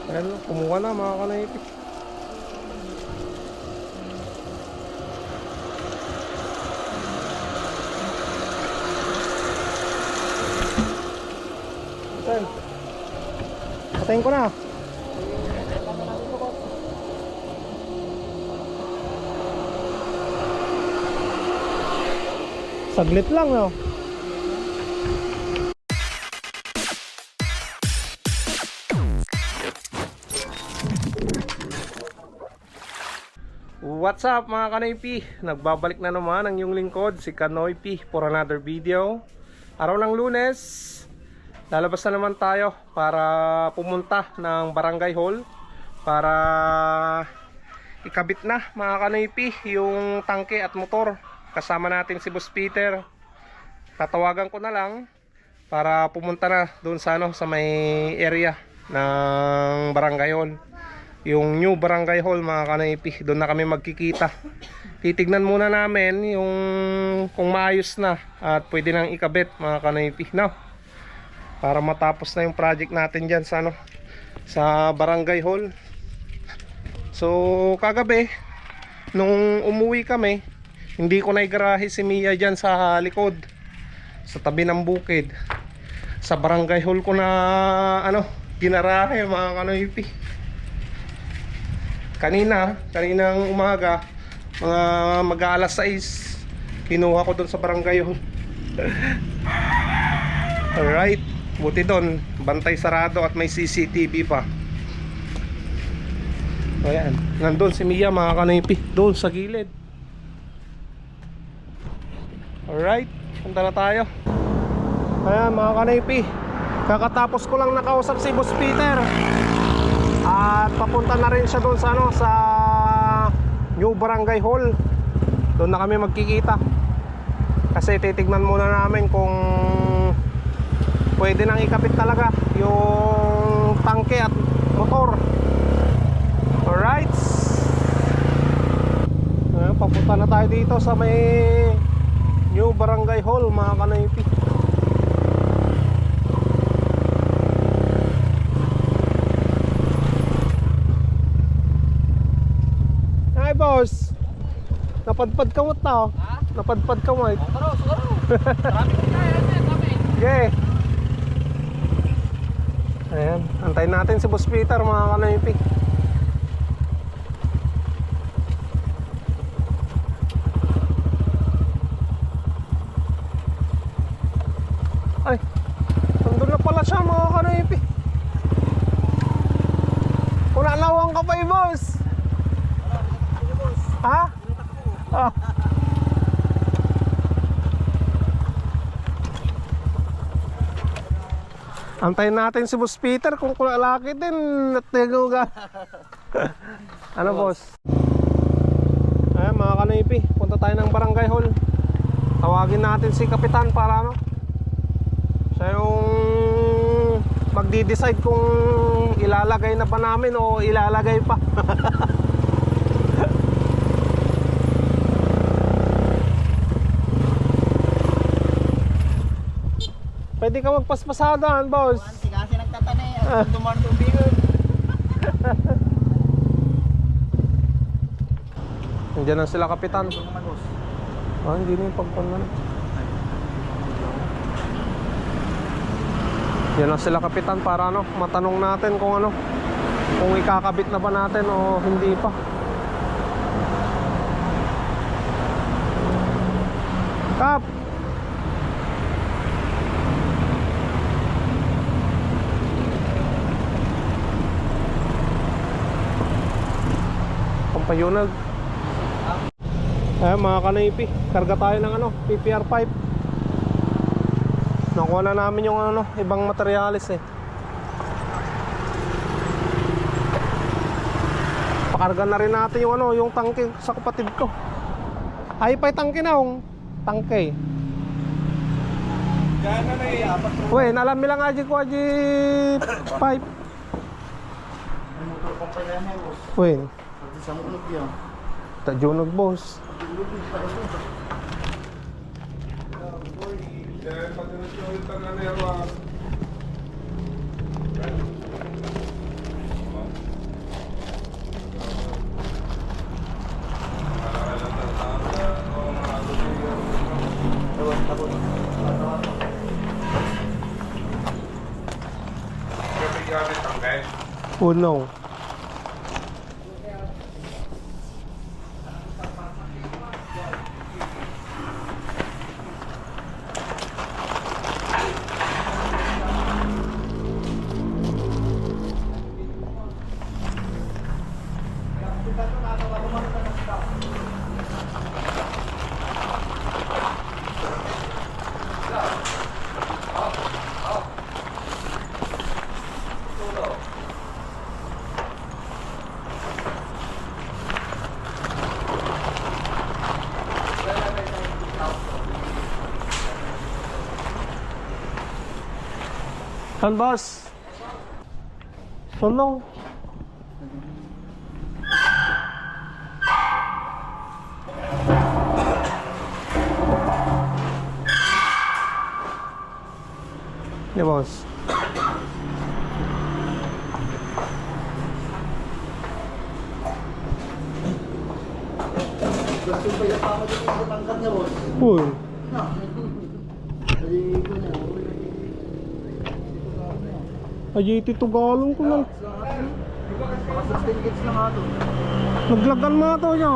Ayan, kumuha na mga kanaypi. Patayin ko na. Saglit lang, no? What's up mga Kanoypi? Nagbabalik na naman ang iyong lingkod, si Kanoypi, for another video. Araw ng Lunes, lalabas na naman tayo para pumunta ng Barangay Hall para ikabit na mga Kanoypi yung tangke at motor. Kasama natin si Boss Peter. Tatawagan ko na lang para pumunta na doon sa sa may area ng Barangay Hall. Yung new Barangay Hall mga Kanoypi, doon na kami magkikita. Titignan muna namin yung kung maayos na at pwede nang ikabit mga Kanoypi, no? Para matapos na yung project natin dyan sa sa Barangay Hall. So kagabi nung umuwi kami, hindi ko na igarahe si Mia dyan sa likod, sa tabi ng bukid. Sa Barangay Hall ko na ginarahe mga Kanoypi. Kaninang umaga, mga mag-aalas 6, kinuha ko doon sa Barangay Hall. Alright, buti doon, bantay sarado at may CCTV pa. Ayan, nandun si Mia mga Kanoypi, doon sa gilid. Alright, punta na tayo. Ayan mga Kanoypi, kakatapos ko lang nakausap si Boss Peter. At papunta na rin siya doon sa sa New Barangay Hall. Doon na kami magkikita. Kasi titignan muna namin kung pwede nang ikapit talaga yung tangke at motor. Alright. Papunta na tayo dito sa may New Barangay Hall mga Kanoypi. Hi boss, napadpad ka mo ta. Ha? Napadpad ka mo. Siguro. Marami ko na yan, kami. Okay. Ayan, antayin natin si Boss Peter mga Kanoypi. Ay, nandun na pala siya mga Kanoypi. Unalawang ka pa eh boss. Ha? Oh. Antayin natin si Boss Peter kung lalaki din at naguga. Ano boss? Ayan mga Kanoypi, punta tayo ng Barangay Hall. Tawagin natin si Kapitan para siya yung magdi-decide kung ilalagay na ba namin o ilalagay pa. Pwede ka magpaspasadan, boss. Kasi nagtatanay at dumaan tubigan. Nandiyan na sila Kapitan. Hindi na yung pagpanggan. Yan na sila Kapitan para matanong natin kung kung ikakabit na ba natin o hindi pa. Kap! Pampayunag. Ayan mga Kanoypi, karga tayo ng PPR pipe. Nakuha na namin yung ibang materialis eh. Pakarga na rin natin yung yung tangke sa kapatid ko. Ay pa tangke na yung tangke. Gana na apat. Uy, nalami lang aji ko aji pipe. Motor kumpanya na boss. Uy, Isang ulog yan. tajunog boss. Uno. Saan, boss? Solo. Yeah, boss. Gusto pa yung pama dito sa tangkat niya, boss. Uy. Kasi ko na. Ayiti to galong ko lang. Mga 16 gigs lang ato. Naglagan mo ito niya.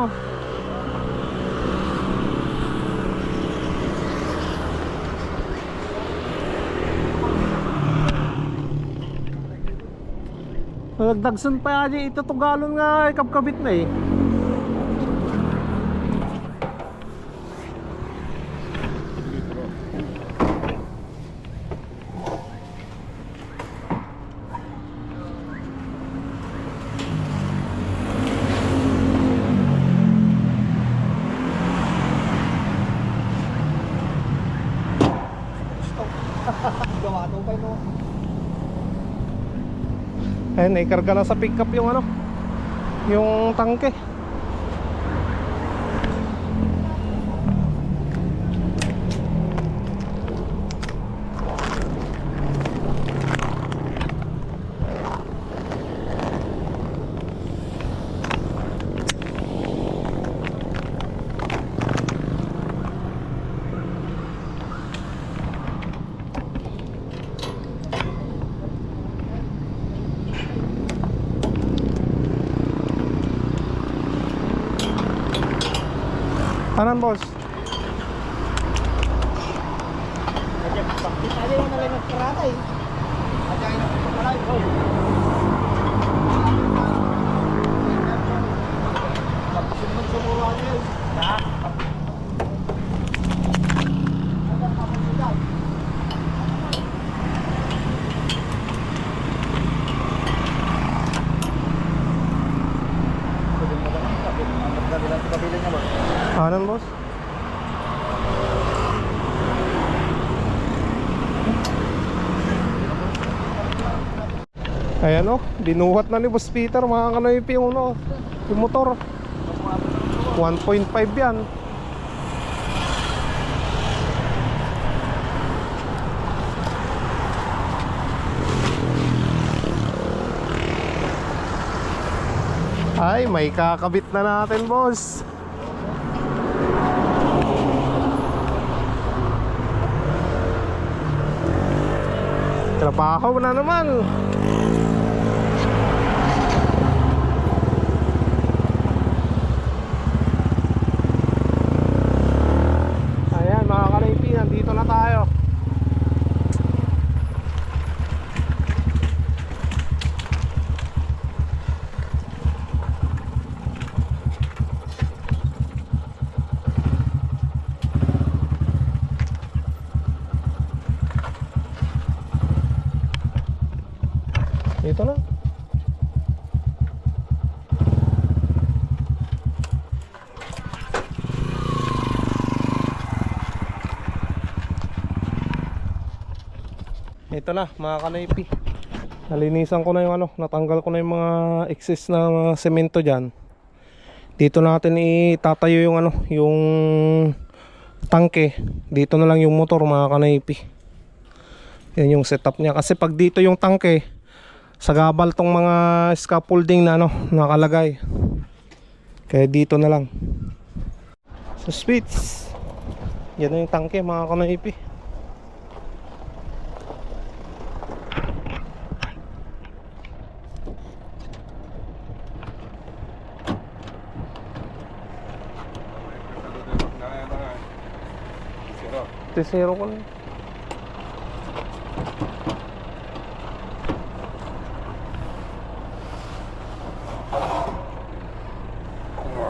Nagdagsan pa yan ito to galon nga kapkabit na eh. Gawa ito pa ito. Ayun, ikarga na sa pickup yung ano, yung tangke. Kanan, boss. Tadi mo na lang nagkarata eh. Ajay na ito pala ito. Magsunod sa mura niyo. Kanan, boss. Ayan o, binuhat na ni Boss Peter mga kanoypi yung, ano, yung motor 1.5 yan. Ay, may kakabit na natin, boss. Trabaho na naman. Ayan mga kanaypi, nandito na tayo. Dito na. Ito na mga kanaypi. Nalinisan ko na yung ano, natanggal ko na yung mga excess na mga semento dyan. Dito natin itatayo yung ano, yung tangke. Dito na lang yung motor mga kanaypi. Yan yung setup niya. Kasi pag dito yung tangke, sagabal tong mga scaffolding na ano, nakalagay. Kaya dito na lang. Sa Spitz. Yan na yung tangke mga kanaypi. Tesero ko lang.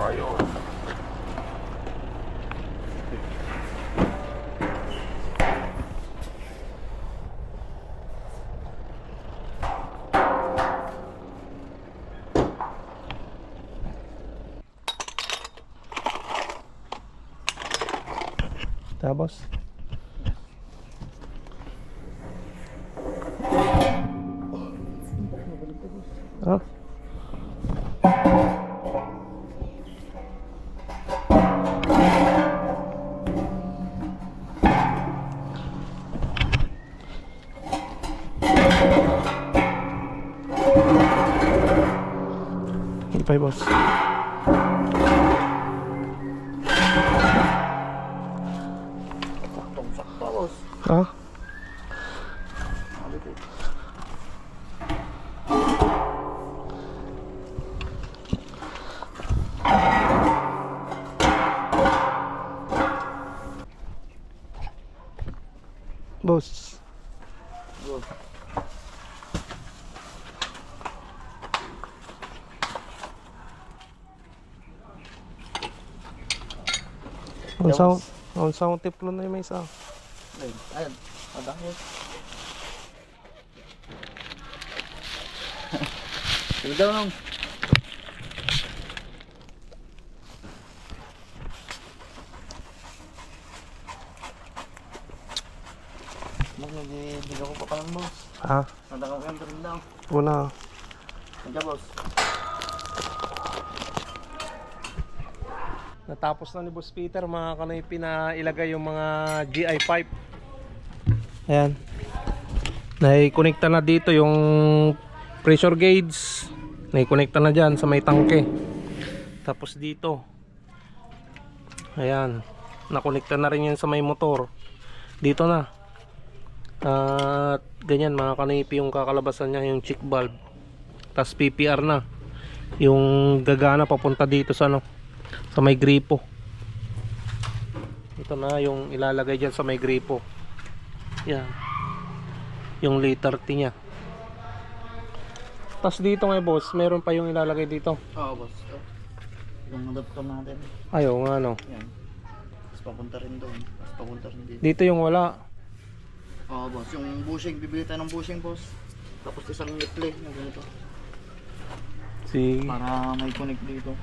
Ayun. Tapos ah, ipay boss. Saktong-sakto, boss. Ah, Malipit. boss. Boss. Ang sound tiplo na yung may isa. Ayun. Madang, boss. Sige daw nung. Nagbibigaw ko pa pa lang, boss. Ha? Nadakaw ko yung rin daw. Una. Nandiyan, boss. Natapos na ni Boss Peter mga kanoypi na ilagay yung mga GI pipe. Ayan. Nai-connecta na dito yung pressure gauge. Nai-connecta na dyan sa may tangke. Tapos dito. Ayan. Nakonekta na rin yan sa may motor. Dito na. At ganyan mga kanoypi yung kakalabasan niya, yung check valve. Tapos PPR na. Yung gagana papunta dito sa ano, sa may gripo. Ito na yung ilalagay dyan sa may gripo. Yan. Yung liter T nya. Tapos dito nga boss, meron pa yung ilalagay dito. Oo, boss. Ito. Yung adapter natin. Ayaw nga no. Yan. Tapos papunta rin doon. Tapos papunta rin dito. Dito yung wala. Oo, boss. Yung bushing. Bibili tayo ng bushing, boss. Tapos isang nipple na ganito. Sige. Para may connect dito.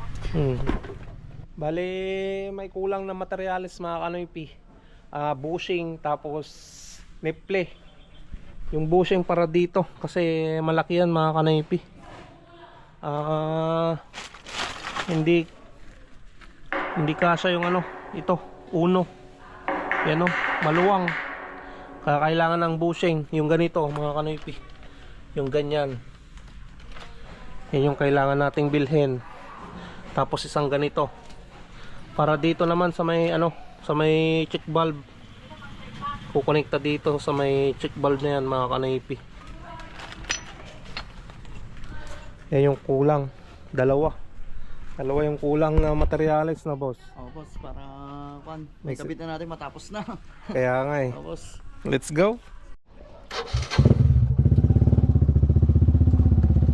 Bali, may kulang na materyales mga kanoypi. Bushing, tapos nipple. Yung bushing para dito kasi malaki yan mga kanoypi. Hindi kasya yung ano, ito, uno. Yan o, maluwang. Kaya kailangan ng bushing, yung ganito mga kanoypi. Yung ganyan. Yan yung kailangan nating bilhin. Tapos isang ganito. Para dito naman sa may ano, sa may check valve. Kukonekta dito sa may check valve na yan mga kanoypi. Yan yung kulang. Dalawa yung kulang na materyales na boss. Oo, boss. Para may kabit na natin matapos na. Kaya nga eh. Oo, boss. Let's go.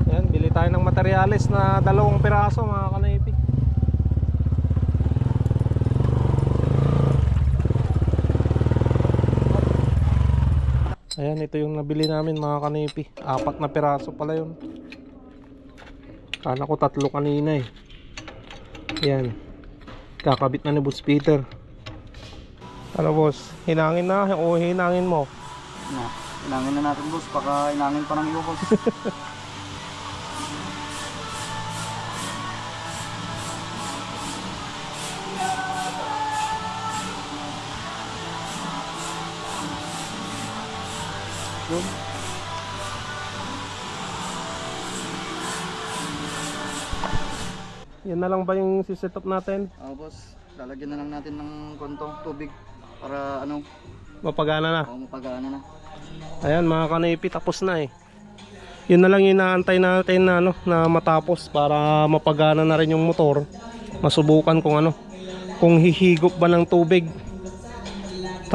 Yan, bili tayo ng materyales na 2 piraso mga kanoypi. Ayan, ito yung nabili namin mga kanoypi. 4 na piraso pala yun. Kala ko 3 kanina eh. Ayan. Kakabit na ni Boss Peter. Ano boss? Hinangin na o hinangin mo? Na, inangin na natin, boss. Baka inangin pa ng iyo, boss. Yun. Yan na lang ba yung siset up natin? Oo, boss. Lalagyan na lang natin ng konto, tubig para ano, Mapagana na. mapagana na. Ayan mga kanoypi, tapos na eh. Yun na lang yung inaantay natin na, ano, na matapos para mapagana na rin yung motor. Masubukan kung ano, kung hihigop ba ng tubig.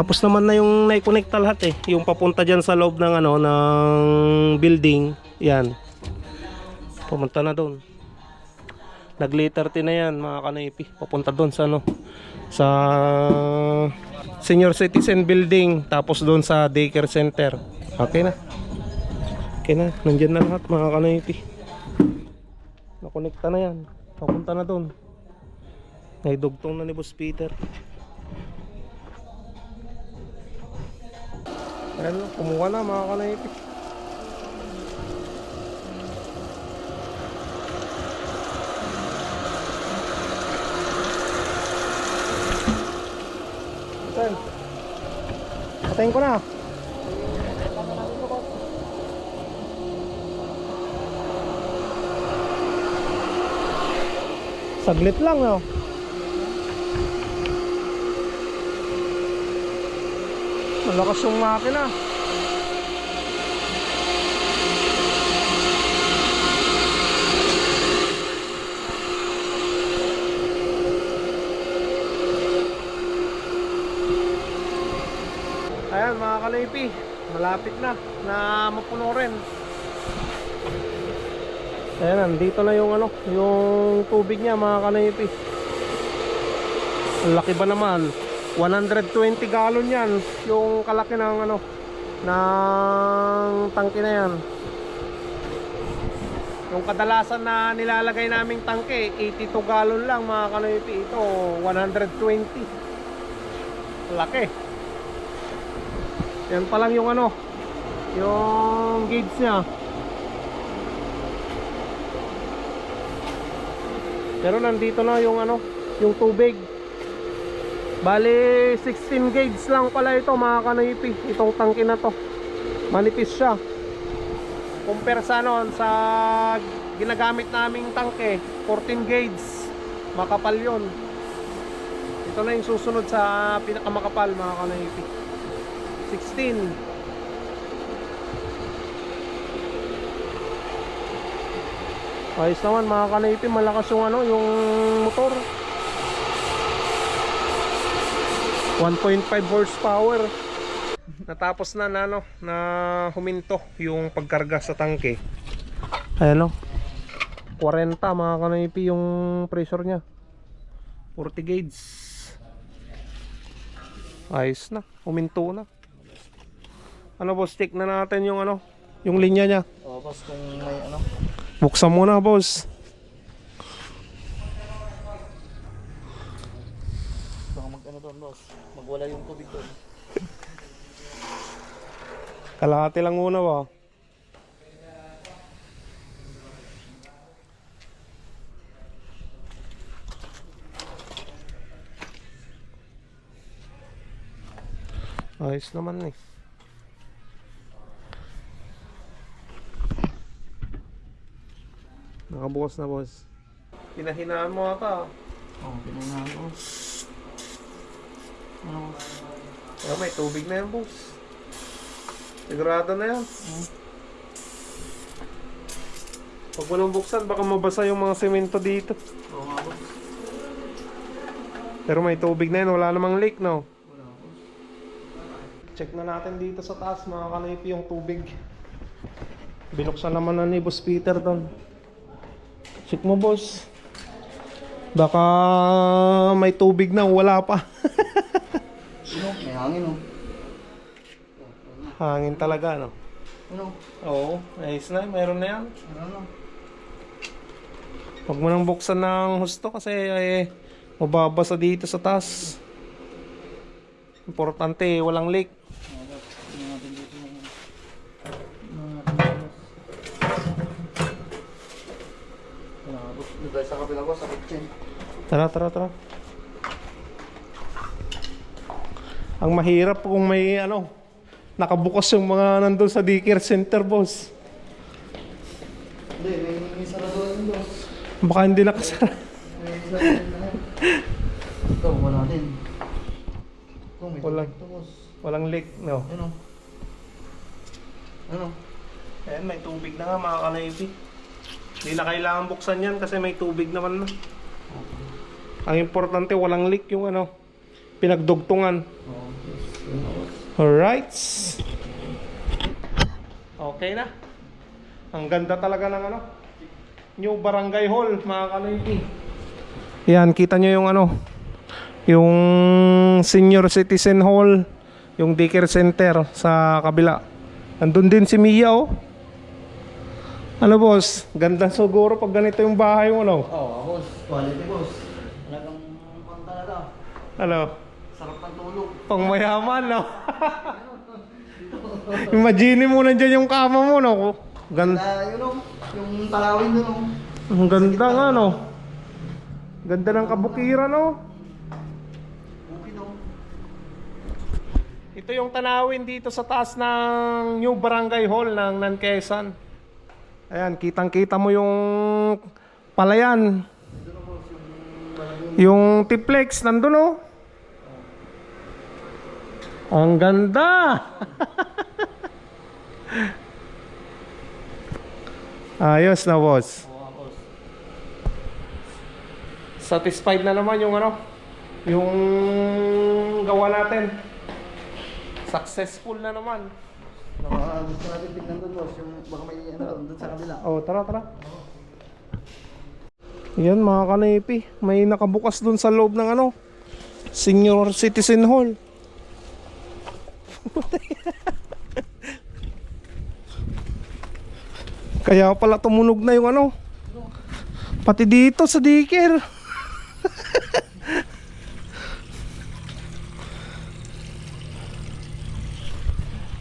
Tapos naman na yung nai-connecta lahat eh. Yung papunta dyan sa loob ng ano, ng building. Yan. Pumunta na doon. Nag-letter T na yan mga kanaypi. Papunta doon sa ano, sa senior citizen building. Tapos doon sa daycare center. Okay na. Okay na. Nandyan na lahat mga kanaypi. Nakonekta na yan. Papunta na doon. Naidugtong na ni Boss Peter. Ayan, kumuha na mga kanaypi. Ayan. Patayin ko na. Saglit lang, no? Malakas yung makina. Ayan mga kalaypi, malapit na mapuno rin. Ayan, nandito na yung ano, yung tubig niya mga kalaypi. Ang laki ba naman? 120 gallon yan, yung kalaki ng ano, ng tangke na yan. Yung kadalasan na nilalagay naming tangke 82 gallon lang mga kalaypi. Ito 120. Laki. Yan pa lang yung ano, yung gauge nya. Pero nandito na yung ano, yung tubig. Bali 16 gauge lang pala ito mga kanaypi. Itong tangke na to, manipis siya. Compare sa ano, sa ginagamit naming tangke 14 gauge, makapal yun. Ito na yung susunod sa pinakamakapal mga kanaypi, 16. Ayos naman mga kanaypi, malakas yung ano, yung motor. 1.5 horsepower. Natapos na ano, na huminto yung pagkarga sa tangke. Ayan o, 40 mga kanaypi yung pressure nya, 40 gauge. Ayos na, huminto na. Ano boss, check na natin yung ano, yung linya nya. O boss, kung may ano. Buksan mo na boss. Baka mag ano doon boss, magwala yung tubig doon. Kalahati lang muna ba? Ayos naman eh. Nakabukas na boss. Pinahinaan mo ata. Oo, pinunaan ko. Ano boss? Pero may tubig na yan boss. Sigurado na yan. Pag walang buksan, baka mabasa yung mga semento dito. Oo nga boss. Pero may tubig na yan, wala namang leak, no? Wala boss. Check na natin dito sa taas mga kanaypi yung tubig. Binuksan naman na ni Boss Peter doon. Check mo boss. Baka may tubig na, wala pa. May hangin oh. Hangin talaga, no? Ano? Oo, ayos na, mayroon na yan. Ano? Huwag mo nang buksan ng husto kasi mababasa dito sa taas. Importante, walang leak. Dito sa kapila ko, sa kitchen. Tara. Ang mahirap kung may ano, nakabukas yung mga nandun sa daycare center, boss. Hindi, may sarado rin boss. Baka hindi nakasara. May sarado rin. Ito, wala din. Ito, may Walang. tubig to boss. Walang leak, no? Ano? Ano? Ayan, may tubig na nga mga kanaypi. Hindi na kailangan buksan yan kasi may tubig naman na. Ang importante, walang leak yung ano, pinagdugtungan. Oo. Alright. Okay na. Ang ganda talaga ng ano, New Barangay Hall, mga kanoypi. Yan, kita nyo yung ano, yung Senior Citizen Hall, yung daycare center sa kabila. Nandun din si Mia, oh. Ano boss, ganda siguro pag ganito yung bahay mo, no? boss. Quality, boss. Talagang pang talaga. Ano? Sarap ng tulog. Pang mayaman, no? Imagine mo nandiyan yung kama mo, no? Ganda. Yun o, yung talawin dun o. Ang ganda nga, no? Ganda ng kabukiran, no? Bukid o. Ito yung tanawin dito sa taas ng New Barangay Hall ng Nanquesan. Ayan, kitang-kita mo yung palayan. Yung Tiplex, nandun, oh. Ang ganda! Ayos na, boss. Satisfied na naman yung ano, yung gawa natin. Successful na naman. Gusto natin tignan dun, boss. Yung baka may ano dun sa kabila. Oh, tara, tara. Yan, mga kanipi, may nakabukas dun sa loob ng ano, Senior Citizen Hall. Kaya pala tumunog na yung ano, pati dito sa daycare.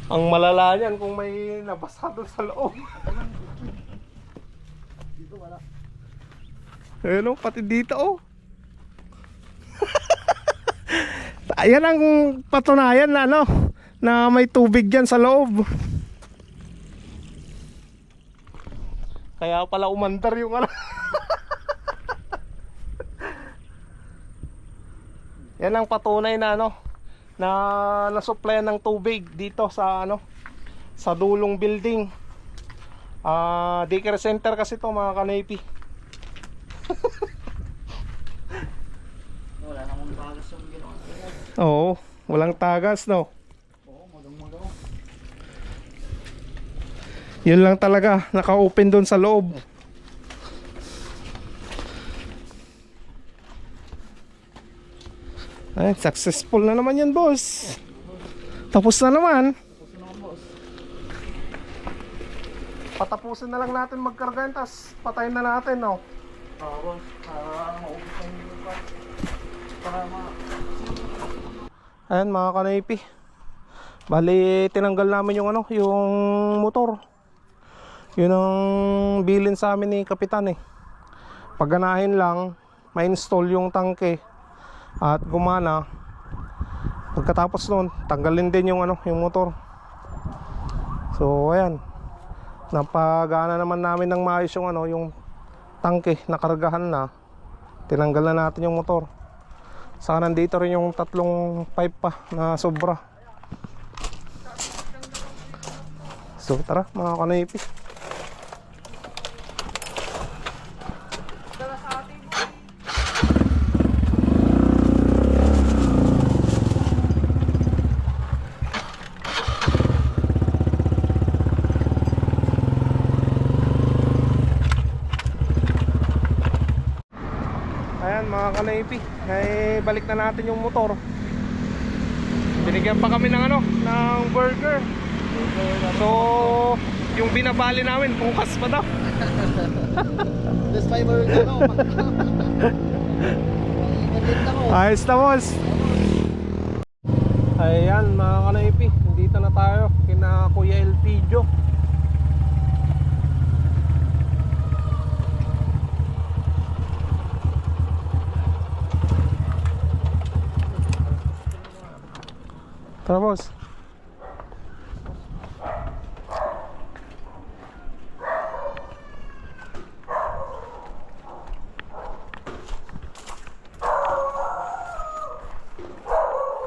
Ang malala niyan kung may nabasa doon sa loob. Dito wala. Ayun, oh, pati dito, oh. Ayan ang patunayan na ano, na may tubig dyan sa loob. Kaya pala umandar yung ano. Yan ang patunay na ano, na nasuplayan ng tubig dito sa ano, sa dulong building. Daycare center kasi to, mga kanipi. Wala namang bagas yung ginawa. Oo, walang tagas, no. Oo, magang-magang. Yun lang talaga, naka-open doon sa loob. Ay, successful na naman yan, boss. Tapos na naman. Tapos na boss. Patapusin na lang natin magkarga yan, tas patayin na natin, no. Boss. Para maubos na yung lupa. Para Ayan, mga kanaypi. Bali, tinanggal namin yung ano, yung motor. Yun ang bilin sa amin ni Kapitan, eh. Pagganahin lang, ma-install yung tangke at gumana. Pagkatapos nun, tanggalin din yung ano, yung motor. So ayan, napagana naman namin ng maayos yung ano, yung tangke, nakargahan na. Tinanggal na natin yung motor. Saka nandito rin yung tatlong pipe pa na sobra. So tara, mga kanipi. Mga kanaypi, ay balik na natin yung motor. Binigyan pa kami ng ano, ng burger. So, yung binabali namin, bukas pa daw. this fiber ano. Ayos na, boss. Ayan, mga kanaypi, dito na tayo kina Kuya Elpidio. Tara, boss.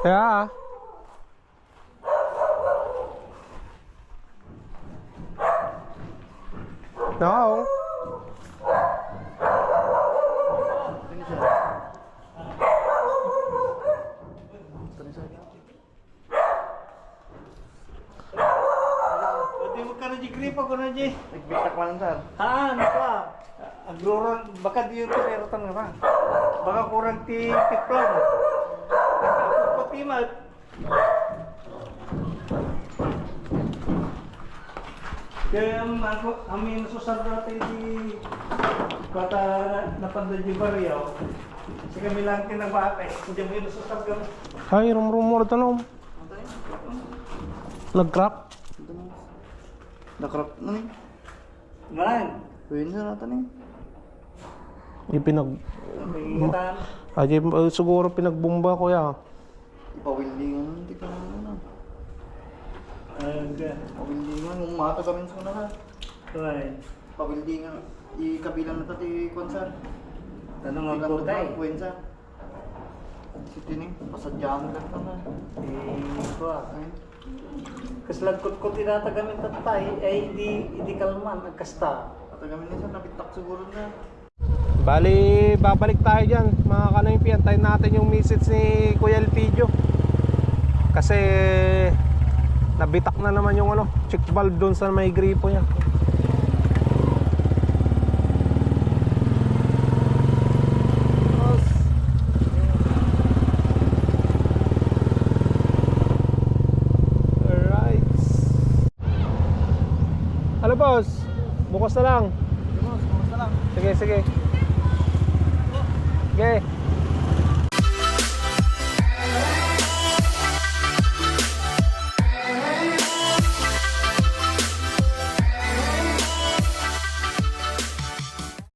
Yeah. No. di gripo ko na di. Nagbitak man sir. Ano pa? Agruron, baka di yung pinerotan nga ba? Baka kurang ti tiplon. Ako pati mal. Kaya ako, amin susardo natin di kata napanda di bariyaw. Kasi kami lang kinabate. Hindi mo yung susardo. Ay, rumor ito no. Nag-crack. Nakrap na ni. Malang. Pwede na natin eh. Ipinag... May ingatan. Ay, siguro pinagbumba ko ya. Ipawildingan, hindi ka naman. Pawildingan, kung matagamin sa na. Right. Pawildingan, ikabilang na tati konsar. Tanong ang kutay. Kwensa. Siti ni, pasadyahan ka na. Ko kaslagkot ko tinatagamin tatay ay hindi kalman nagkasta. Patagamin niya sir, napitak siguro na. Bali, babalik tayo dyan mga kanaypi. Antayin natin yung message ni Kuya Elpidio. Kasi nabitak na naman yung ano, check valve doon sa may gripo niya. Alright. Ano boss? Bukas na lang. Boss, kumusta lang? Sige, sige.